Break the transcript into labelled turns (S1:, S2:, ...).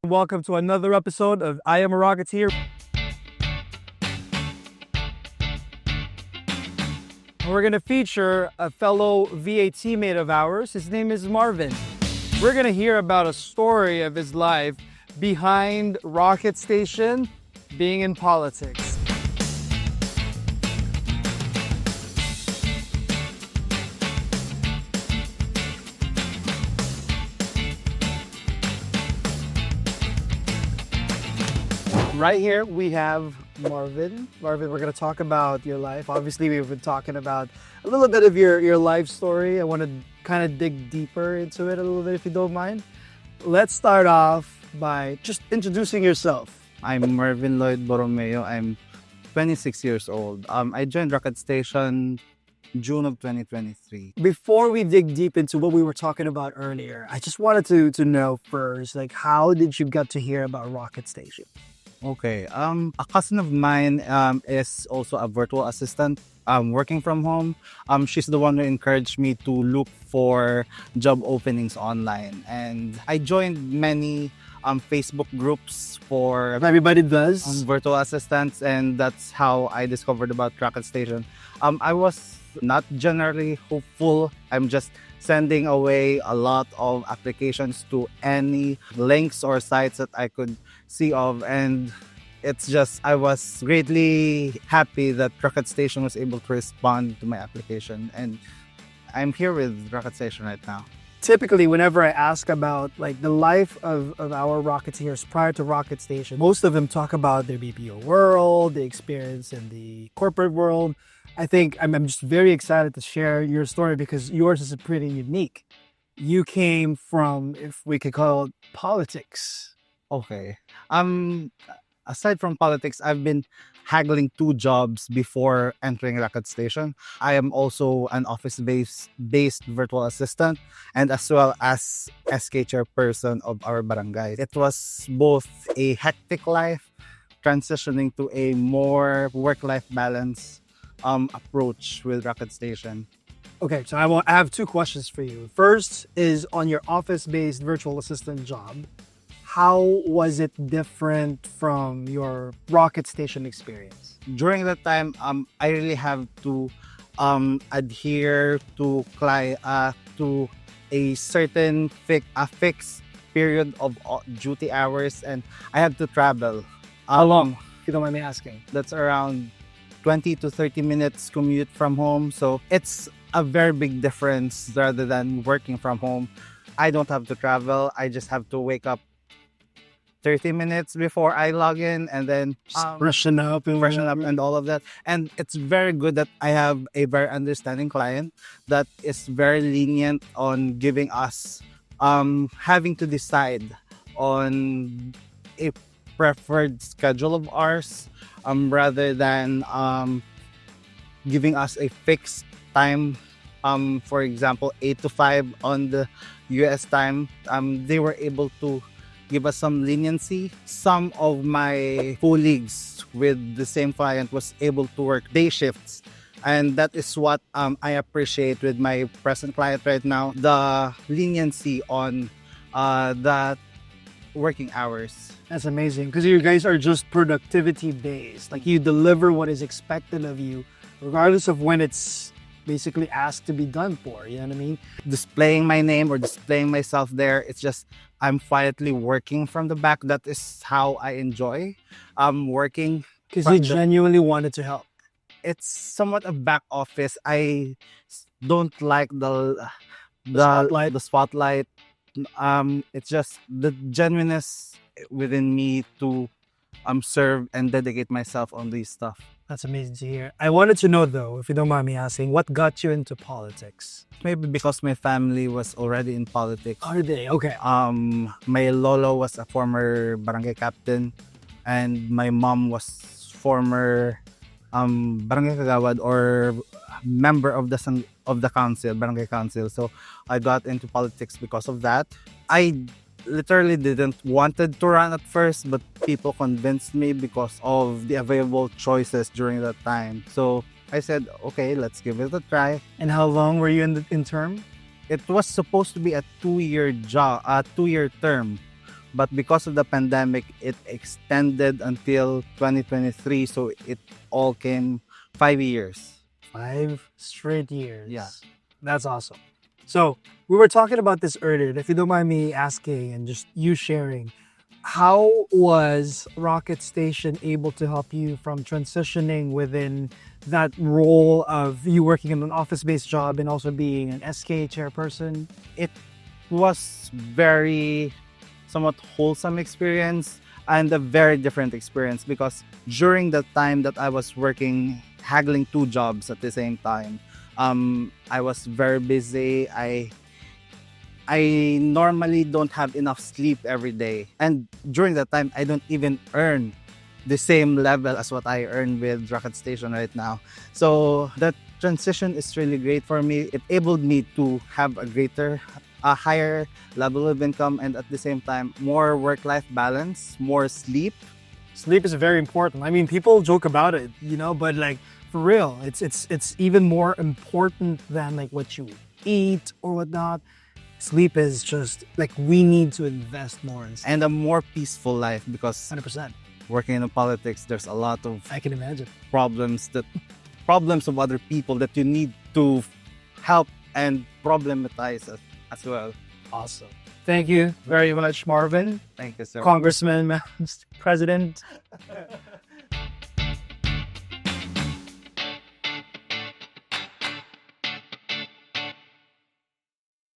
S1: Welcome to another episode of I Am a Rocketeer. We're going to feature a fellow VA teammate of ours. His name is Marvin. We're going to hear about a story of his life behind Rocket Station, being in politics. Right here we have Marvin. Marvin, we're going to talk about your life. Obviously, we've been talking about a little bit of your life story. I want to kind of dig deeper into it a little bit, if you don't mind. Let's start off by just introducing yourself.
S2: I'm Marvin Lloyd Borromeo. I'm 26 years old. I joined Rocket Station June of 2023.
S1: Before we dig deep into what we were talking about earlier, I just wanted to know first, like, how did you get to hear about Rocket Station?
S2: Okay. A cousin of mine is also a virtual assistant working from home. She's the one who encouraged me to look for job openings online. And I joined many Facebook groups for
S1: Everybody does.
S2: virtual assistants, and that's how I discovered about Rocket Station. I was not generally hopeful. I'm just sending away a lot of applications to any links or sites that I could see of, and it's just I was greatly happy that Rocket Station was able to respond to my application, and I'm here with Rocket Station right now.
S1: Typically, whenever I ask about like the life of our Rocketeers prior to Rocket Station, most of them talk about their BPO world, the experience in the corporate world. I think I'm just very excited to share your story because yours is pretty unique. You came from, if we could call it, politics.
S2: Okay. Aside from politics, I've been haggling two jobs before entering Rocket Station. I am also an office-based virtual assistant and as well as SK chairperson of our barangay. It was both a hectic life, transitioning to a more work-life balance approach with Rocket Station.
S1: Okay, so I have two questions for you. First is on your office-based virtual assistant job. How was it different from your Rocket Station experience?
S2: During that time, I really have to adhere to a certain fixed period of duty hours, and I have to travel.
S1: How long, if you don't mind me asking?
S2: That's around 20 to 30 minutes commute from home. So it's a very big difference rather than working from home. I don't have to travel. I just have to wake up 30 minutes before I log in and then
S1: Freshen up
S2: and all of that. And it's very good that I have a very understanding client that is very lenient on giving us having to decide on a preferred schedule of ours rather than giving us a fixed time. For example, 8 to 5 on the US time. They were able to give us some leniency. Some of my colleagues with the same client was able to work day shifts. And that is what I appreciate with my present client right now. The leniency on that working hours.
S1: That's amazing because you guys are just productivity based. Like you deliver what is expected of you, regardless of when it's basically asked to be done for. You know what I mean?
S2: Displaying my name or displaying myself there, it's just I'm quietly working from the back. That is how I enjoy working.
S1: Because you genuinely wanted to help.
S2: It's somewhat a back office. I don't like the
S1: spotlight.
S2: The spotlight. It's just the genuineness within me to serve and dedicate myself on these stuff.
S1: That's amazing to hear. I wanted to know though, if you don't mind me asking, what got you into politics?
S2: Maybe because my family was already in politics.
S1: Are they? Okay.
S2: My lolo was a former barangay captain, and my mom was former barangay kagawad or member of the council, barangay council. So I got into politics because of that. I literally didn't wanted to run at first, but people convinced me because of the available choices during that time. So I said, okay, let's give it a try.
S1: And how long were you in term?
S2: It was supposed to be a 2-year job, a 2-year term. But because of the pandemic, it extended until 2023. So it all came 5 years.
S1: 5 straight years.
S2: Yeah.
S1: That's awesome. So we were talking about this earlier. If you don't mind me asking and just you sharing, how was Rocket Station able to help you from transitioning within that role of you working in an office-based job and also being an SK chairperson?
S2: It was very somewhat wholesome experience and a very different experience because during the time that I was working, haggling two jobs at the same time, I was very busy. I normally don't have enough sleep every day. And during that time, I don't even earn the same level as what I earn with Rocket Station right now. So that transition is really great for me. It enabled me to have a higher level of income, and at the same time, more work-life balance, more sleep.
S1: Sleep is very important. I mean, people joke about it, but like for real, it's even more important than like what you eat or whatnot. Sleep is just like we need to invest more in sleep.
S2: And a more peaceful life because
S1: 100%.
S2: working in politics, there's a lot of
S1: I can imagine.
S2: problems of other people that you need to help and problematize as well.
S1: Awesome. Thank you very much, Marvin,
S2: Thank you, sir.
S1: Congressman, President.